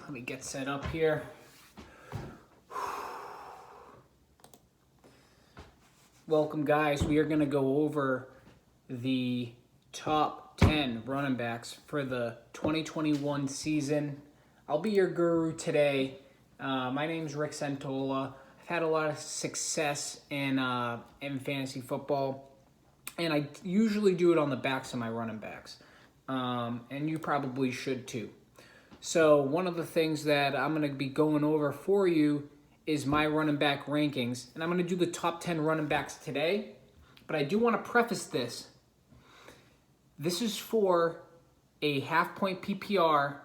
Let me get set up here. Welcome, guys. We are going to go over the top 10 running backs for the 2021 season. I'll be your guru today. My name's Rick Santola. I've had a lot of success in fantasy football, and I usually do it on the backs of my running backs. And you probably should too. So one of the things that I'm going to be going over for you is my running back rankings. And I'm going to do the top 10 running backs today. But I do want to preface this. This is for a half-point PPR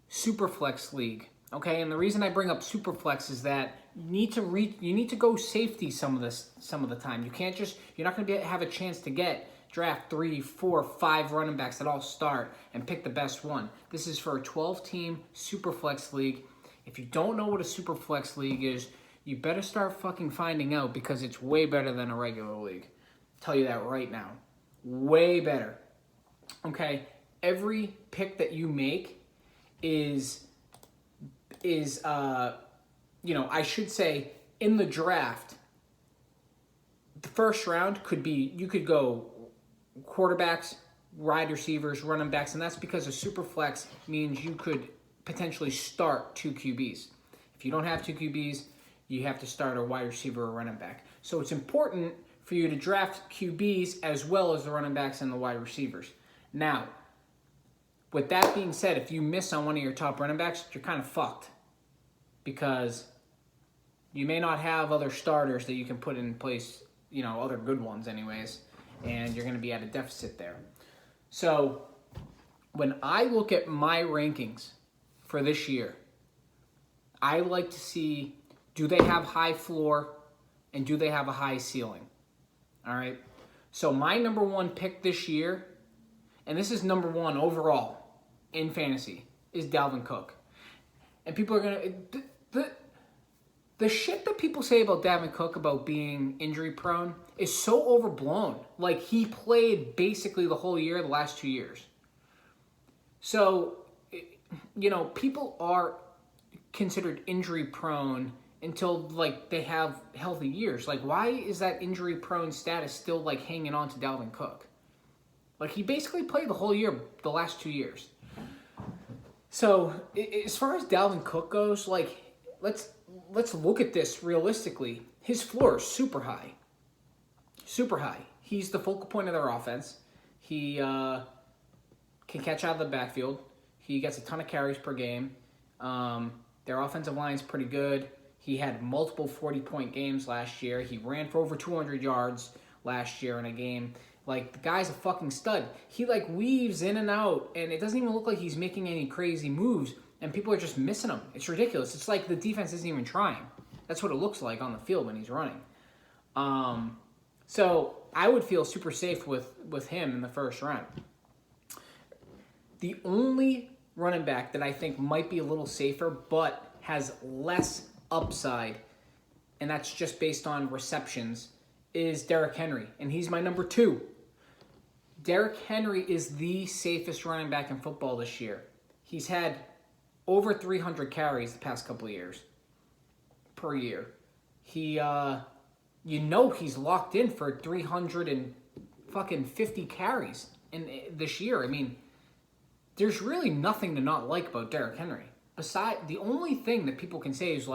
Superflex league. Okay, and the reason I bring up Superflex is that you need to go safety some of the time. You're not going to have a chance to draft 3, 4, 5 running backs that all start and pick the best one. This is for a 12-team Superflex league. If you don't know what a Superflex league is, you better start fucking finding out, because it's way better than a regular league. I'll tell you that right now. Way better. Okay? Every pick that you make is I should say, in the draft, the first round you could go quarterbacks, wide receivers, running backs, and that's because a super flex means you could potentially start 2 QBs. If you don't have 2 QBs, you have to start a wide receiver or running back. So it's important for you to draft QBs as well as the running backs and the wide receivers. Now, with that being said, if you miss on one of your top running backs, you're kind of fucked, because you may not have other starters that you can put in place, other good ones anyways, and you're going to be at a deficit there. So when I look at my rankings for this year, I like to see, do they have high floor and do they have a high ceiling? All right. So my number one pick this year, and this is number one overall in fantasy, is Dalvin Cook. And people are going to... The shit that people say about Dalvin Cook about being injury prone is so overblown. Like, he played basically the whole year, the last 2 years. So, people are considered injury prone until, they have healthy years. Like, why is that injury prone status still, hanging on to Dalvin Cook? He basically played the whole year, the last 2 years. So, as far as Dalvin Cook goes, let's look at this realistically. His floor is super high. Super high. He's the focal point of their offense. He can catch out of the backfield. He gets a ton of carries per game. Their offensive line is pretty good. He had multiple 40-point games last year. He ran for over 200 yards last year in a game. The guy's a fucking stud. He, weaves in and out, and it doesn't even look like he's making any crazy moves, and people are just missing him. It's ridiculous. It's like the defense isn't even trying. That's what it looks like on the field when he's running. So I would feel super safe with him in the first round. The only running back that I think might be a little safer but has less upside, and that's just based on receptions, is Derrick Henry, and he's my number 2. Derrick Henry is the safest running back in football this year. He's had over 300 carries the past couple of years per year. He, he's locked in for 350 carries in this year. I mean, there's really nothing to not like about Derrick Henry. The only thing that people can say is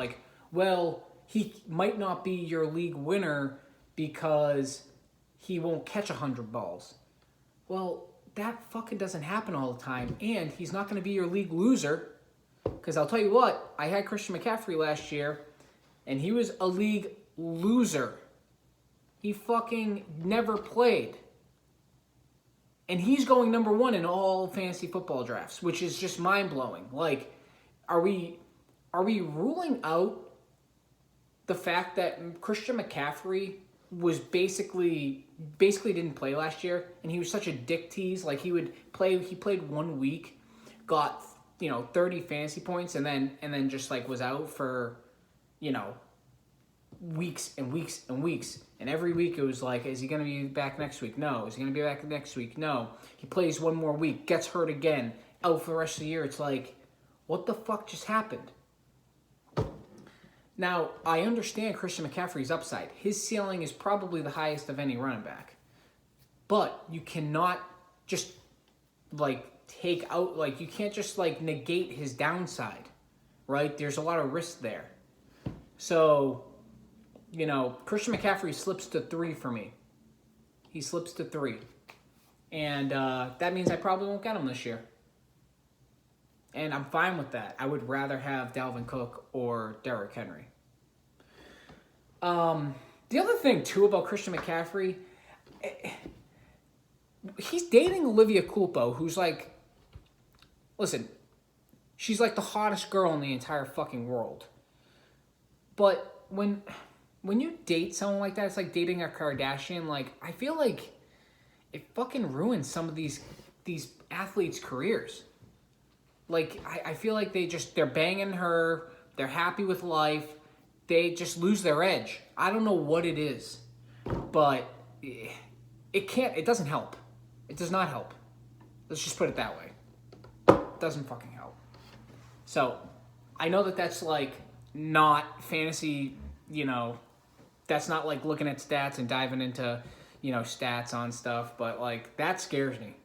he might not be your league winner because he won't catch 100 balls. Well, that fucking doesn't happen all the time, and he's not going to be your league loser, because I'll tell you what, I had Christian McCaffrey last year, and he was a league loser. He fucking never played. And he's going number 1 in all fantasy football drafts, which is just mind-blowing. Are we ruling out the fact that Christian McCaffrey was basically didn't play last year, and he was such a dick tease? He played 1 week, got 30 fantasy points, and then just was out for weeks and weeks and weeks. And every week it was is he going to be back next week? No. Is he going to be back next week? No. He plays 1 more week, gets hurt again, out for the rest of the year. It's What the fuck just happened? Now, I understand Christian McCaffrey's upside. His ceiling is probably the highest of any running back. But you cannot just, like, take out, like, you can't just, like, negate his downside, right? There's a lot of risk there. So, you know, Christian McCaffrey slips to 3 for me. He slips to 3. And that means I probably won't get him this year. And I'm fine with that. I would rather have Dalvin Cook or Derrick Henry. The other thing, too, about Christian McCaffrey, he's dating Olivia Culpo, who's like, listen, she's like the hottest girl in the entire fucking world. But when you date someone like that, it's like dating a Kardashian. Like, I feel like it fucking ruins some of these athletes' careers. Like, I feel like they're banging her, they're happy with life, they just lose their edge. I don't know what it is, but it doesn't help. It does not help. Let's just put it that way. It doesn't fucking help. So, I know that's like not fantasy, you know, that's not like looking at stats and diving into, you know, stats on stuff, but like that scares me.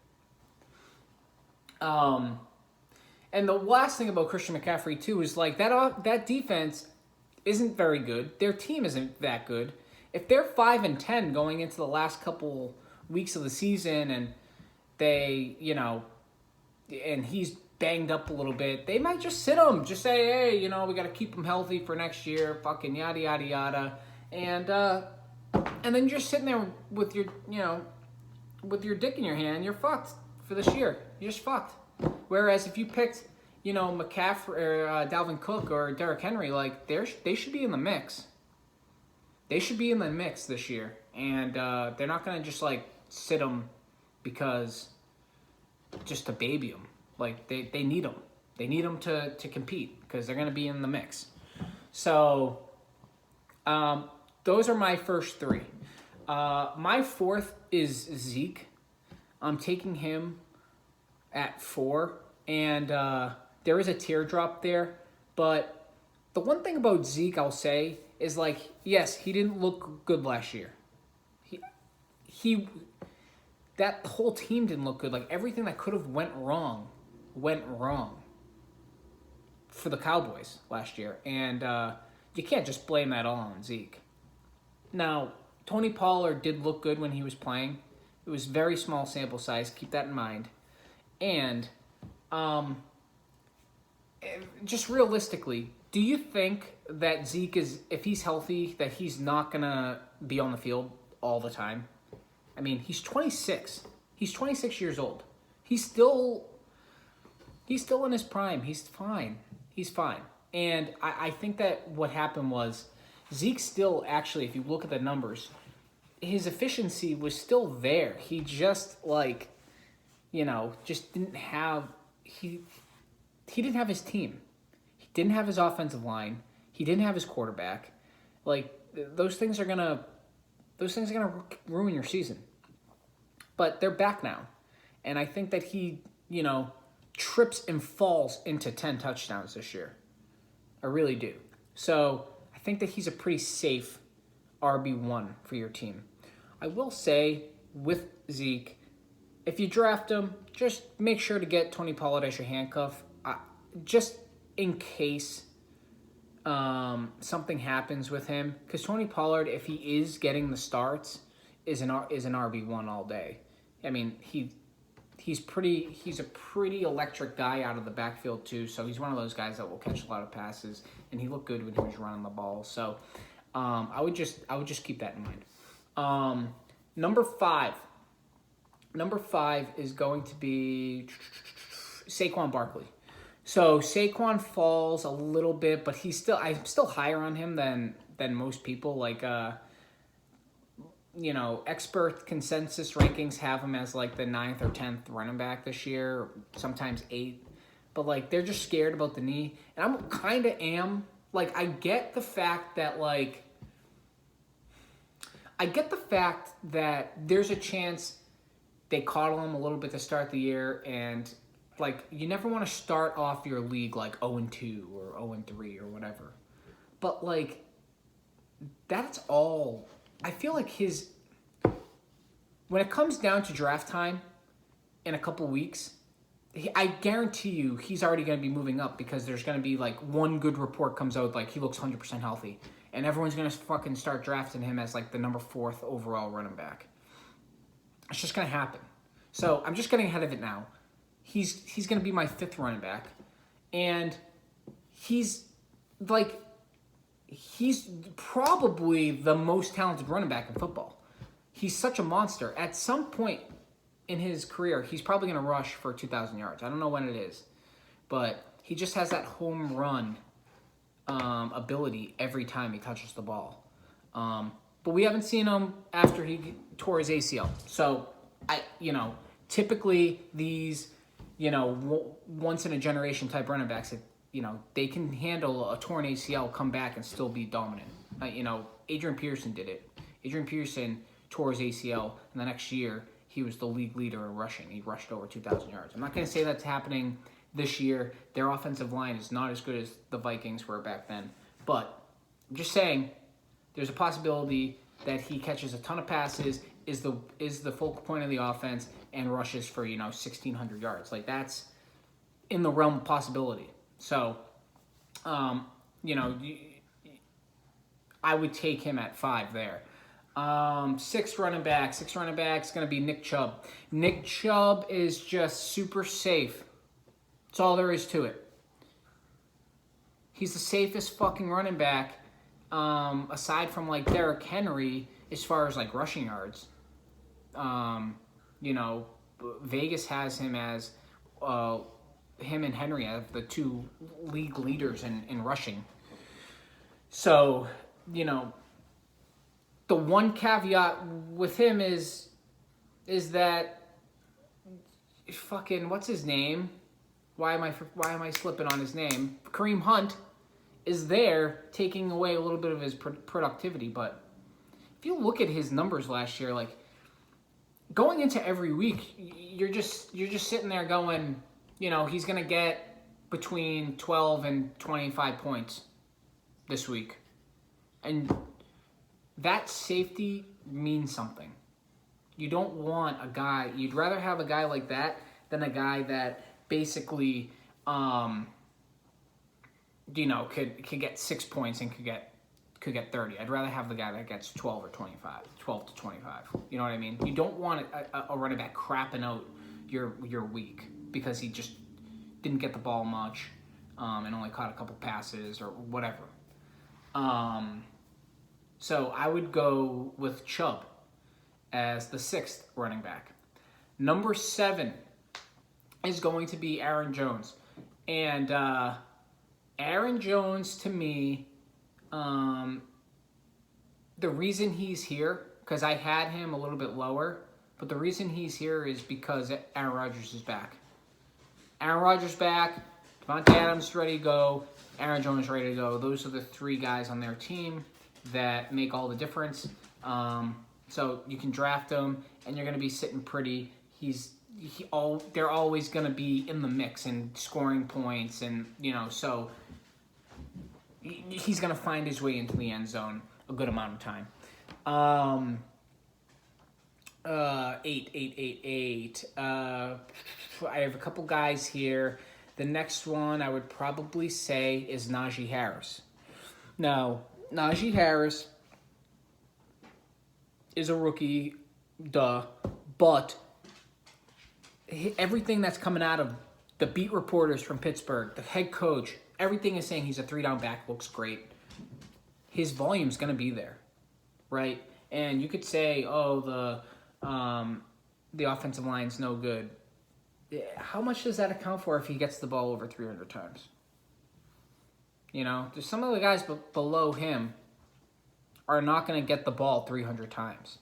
And the last thing about Christian McCaffrey, too, is like that defense isn't very good. Their team isn't that good. If they're 5-10 going into the last couple weeks of the season and they, you know, and he's banged up a little bit, they might just sit him. Just say, hey, you know, we got to keep him healthy for next year, fucking yada, yada, yada. And then you're just sitting there with your, you know, with your dick in your hand, you're fucked for this year. You're just fucked. Whereas if you picked, you know, McCaffrey or Dalvin Cook or Derrick Henry, like they should be in the mix. They should be in the mix this year, and they're not gonna just like sit them because just to baby them. Like they need them. They need them to compete because they're gonna be in the mix. So those are my first 3. My 4th is Zeke. I'm taking him at 4, and there is a teardrop there, but the one thing about Zeke I'll say is, like, yes, he didn't look good last year. That whole team didn't look good. Like, everything that could have went wrong for the Cowboys last year, and you can't just blame that all on Zeke. Now, Tony Pollard did look good when he was playing. It was very small sample size, keep that in mind. And just realistically, do you think that Zeke is, if he's healthy, that he's not going to be on the field all the time? I mean, he's 26. He's 26 years old. He's still in his prime. He's fine. He's fine. And I think that what happened was Zeke still, actually, if you look at the numbers, his efficiency was still there. He just, like, you know, just didn't have, he didn't have his team. He didn't have his offensive line. He didn't have his quarterback. Like, those things are gonna ruin your season. But they're back now. And I think that he, you know, trips and falls into 10 touchdowns this year. I really do. So I think that he's a pretty safe RB1 for your team. I will say, with Zeke, if you draft him, just make sure to get Tony Pollard as your handcuff, just in case something happens with him. Because Tony Pollard, if he is getting the starts, is an RB1 all day. I mean, he's a pretty electric guy out of the backfield too. So he's one of those guys that will catch a lot of passes, and he looked good when he was running the ball. So I would just keep that in mind. Number five is going to be Saquon Barkley. So Saquon falls a little bit, but I'm still higher on him than most people. Like, you know, expert consensus rankings have him as like the 9th or 10th running back this year, sometimes 8th. But like, they're just scared about the knee, and like, I get the fact that there's a chance they coddle him a little bit to start the year, and like, you never want to start off your league like 0-2 or 0-3 or whatever. But, like, that's all. I feel like when it comes down to draft time in a couple weeks, I guarantee you he's already going to be moving up because there's going to be, like, one good report comes out, like, he looks 100% healthy. And everyone's going to fucking start drafting him as, like, the number 4th overall running back. It's just going to happen. So I'm just getting ahead of it now. He's going to be my 5th running back. And he's probably the most talented running back in football. He's such a monster. At some point in his career, he's probably going to rush for 2,000 yards. I don't know when it is. But he just has that home run ability every time he touches the ball. But we haven't seen him after he tore his ACL. So, typically these, once-in-a-generation type running backs, they can handle a torn ACL, come back, and still be dominant. Adrian Peterson did it. Adrian Peterson tore his ACL, and the next year, he was the league leader in rushing. He rushed over 2,000 yards. I'm not going to say that's happening this year. Their offensive line is not as good as the Vikings were back then. But I'm just saying, there's a possibility that he catches a ton of passes, is the focal point of the offense, and rushes for 1,600 yards. Like, that's in the realm of possibility. So, I would take him at 5 there. 6 running backs going to be Nick Chubb. Nick Chubb is just super safe. That's all there is to it. He's the safest fucking running back, aside from, like, Derrick Henry, as far as, like, rushing yards. Vegas has him as, him and Henry have the 2 league leaders in rushing. So, the one caveat with him is that fucking, what's his name? Why am I slipping on his name? Kareem Hunt is there taking away a little bit of his productivity, but if you look at his numbers last year, like, going into every week, you're just sitting there going, he's going to get between 12 and 25 points this week. And that safety means something. You don't want a guy, you'd rather have a guy like that than a guy that basically, could get 6 points and could get 30. I'd rather have the guy that gets 12 to 25. You know what I mean? You don't want a running back crapping out your week because he just didn't get the ball much and only caught a couple passes or whatever. So I would go with Chubb as the 6th running back. Number 7 is going to be Aaron Jones. And Aaron Jones, to me, the reason he's here, because I had him a little bit lower, but the reason he's here is because Aaron Rodgers is back. Aaron Rodgers back, Devontae Adams ready to go, Aaron Jones ready to go. Those are the 3 guys on their team that make all the difference. So you can draft them, and you're going to be sitting pretty. They're always going to be in the mix and scoring points, and so he's going to find his way into the end zone a good amount of time. 8. I have a couple guys here. The next one I would probably say is Najee Harris. Now, Najee Harris is a rookie, but everything that's coming out of the beat reporters from Pittsburgh, the head coach, everything is saying he's a 3-down back, looks great. His volume's going to be there, right? And you could say, the offensive line's no good. How much does that account for if he gets the ball over 300 times? There's some of the guys below him are not going to get the ball 300 times.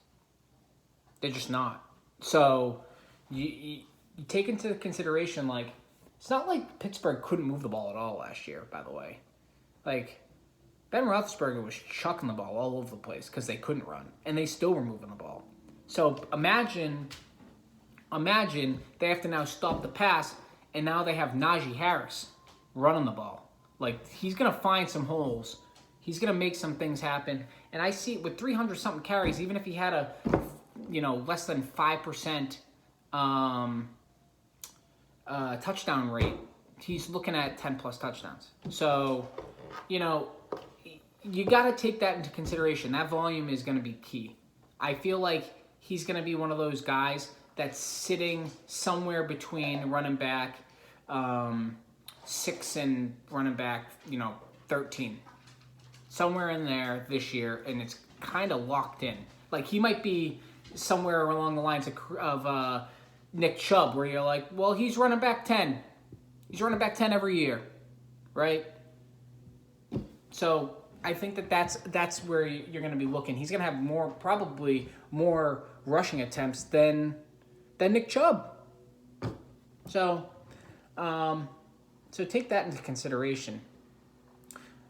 They're just not. So you take into consideration, like, it's not like Pittsburgh couldn't move the ball at all last year, by the way. Like, Ben Roethlisberger was chucking the ball all over the place because they couldn't run, and they still were moving the ball. So imagine they have to now stop the pass and now they have Najee Harris running the ball. Like, he's going to find some holes. He's going to make some things happen. And I see with 300-something carries, even if he had a, less than 5% touchdown rate, he's looking at 10-plus touchdowns. So, you got to take that into consideration. That volume is going to be key. I feel like he's going to be one of those guys that's sitting somewhere between running back 6 and running back, 13. Somewhere in there this year, and it's kind of locked in. Like, he might be somewhere along the lines of Nick Chubb, where you're like, well, he's running back 10. He's running back 10 every year, right? So I think that's where you're going to be looking. He's going to have probably more rushing attempts than Nick Chubb. So take that into consideration.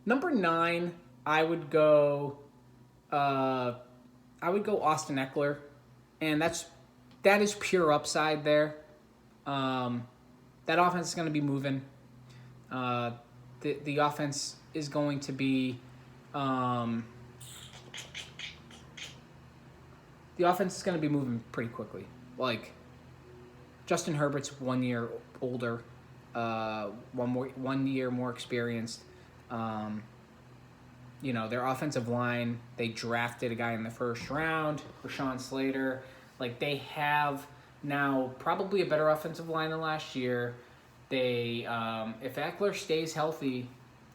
Number 9, I would go Austin Eckler, and that is pure upside there. That offense is going to be moving. The offense is going to be moving pretty quickly. Like, Justin Herbert's 1 year older, 1 year more experienced. Their offensive line, they drafted a guy in the first round, Rashawn Slater. Like, they have now probably a better offensive line than last year. They, if Eckler stays healthy,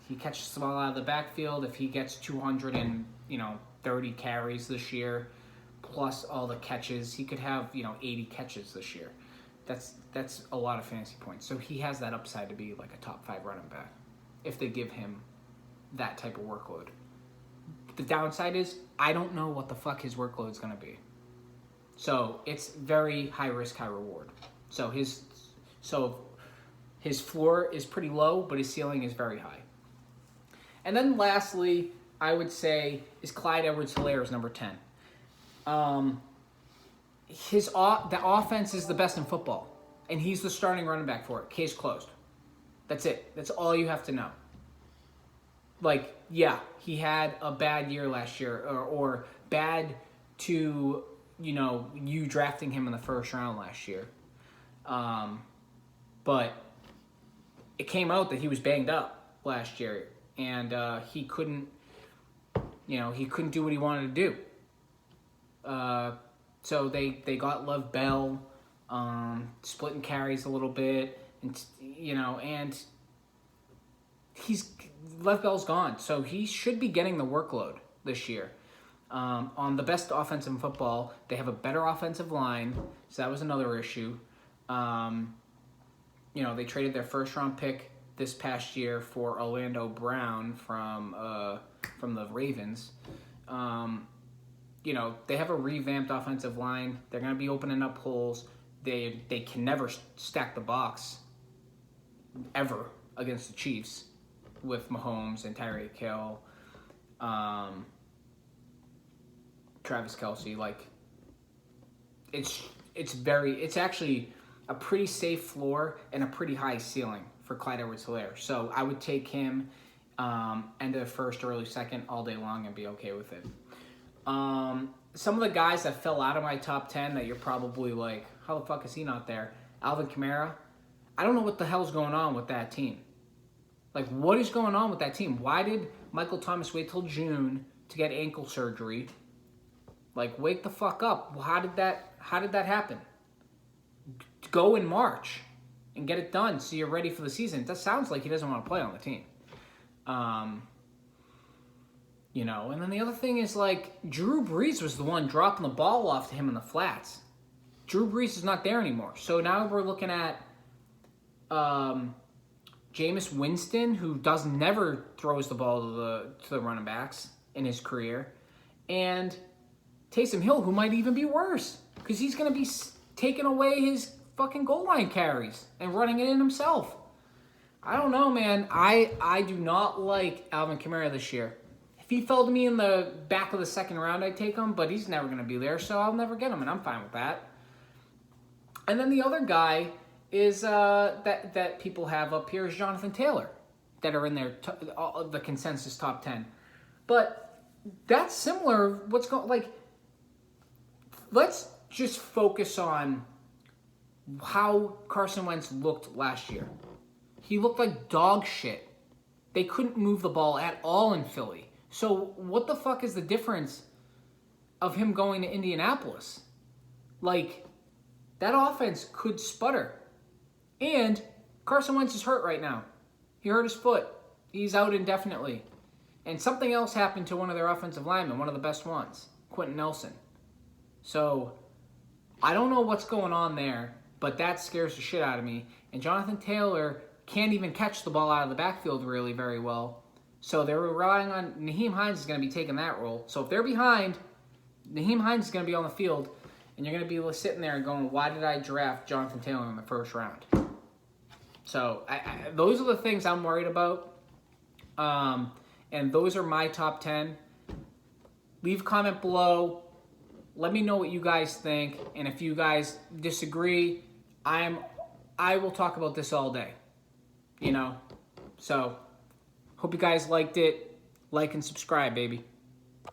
he catches the ball out of the backfield. If he gets 230 carries this year, plus all the catches, he could have 80 catches this year. That's a lot of fantasy points. So he has that upside to be like a top 5 running back if they give him that type of workload. The downside is I don't know what the fuck his workload is going to be. So it's very high risk, high reward. So his floor is pretty low, but his ceiling is very high. And then lastly, I would say is Clyde Edwards-Helaire is number 10. The offense is the best in football, and he's the starting running back for it. Case closed. That's it. That's all you have to know. Like, yeah, he had a bad year last year, or bad to, you drafting him in the first round last year. But it came out that he was banged up last year, and he couldn't do what he wanted to do. So they got Lev Bell, splitting carries a little bit, and Lev Bell's gone, so he should be getting the workload this year. On the best offense in football, they have a better offensive line, so that was another issue. They traded their first round pick this past year for Orlando Brown from the Ravens. They have a revamped offensive line. They're going to be opening up holes. They can never stack the box ever against the Chiefs with Mahomes and Tyreek Hill, Travis Kelce. Like, it's actually a pretty safe floor and a pretty high ceiling for Clyde Edwards-Helaire. So I would take him end of the first, early second all day long and be okay with it. Some of the guys that fell out of my top 10 that you're probably like, how the fuck is he not there? Alvin Kamara. I don't know what the hell's going on with that team. Like, what is going on with that team? Why did Michael Thomas wait till June to get ankle surgery? Like, wake the fuck up. How did that happen? Go in March and get it done so you're ready for the season. That sounds like he doesn't want to play on the team. And then the other thing is, like, Drew Brees was the one dropping the ball off to him in the flats. Drew Brees is not there anymore. So now we're looking at Jameis Winston, who never throws the ball to the running backs in his career, and Taysom Hill, who might even be worse because he's going to be taking away his fucking goal line carries and running it in himself. I don't know, man. I do not like Alvin Kamara this year. If he fell to me in the back of the second round, I'd take him, but he's never going to be there, so I'll never get him, and I'm fine with that. And then the other guy is that people have up here is Jonathan Taylor, that are in their the consensus top 10. But that's similar. What's going like? Let's just focus on how Carson Wentz looked last year. He looked like dog shit. They couldn't move the ball at all in Philly. So what the fuck is the difference of him going to Indianapolis? Like, that offense could sputter. And Carson Wentz is hurt right now. He hurt his foot. He's out indefinitely. And something else happened to one of their offensive linemen, one of the best ones, Quentin Nelson. So I don't know what's going on there, but that scares the shit out of me. And Jonathan Taylor can't even catch the ball out of the backfield really very well. So they're relying on Nyheim Hines is going to be taking that role. So if they're behind, Nyheim Hines is going to be on the field, and you're going to be sitting there and going, why did I draft Jonathan Taylor in the first round? So those are the things I'm worried about. And those are my top 10. Leave a comment below. Let me know what you guys think. And if you guys disagree, I will talk about this all day. You know? So, hope you guys liked it. Like and subscribe, baby.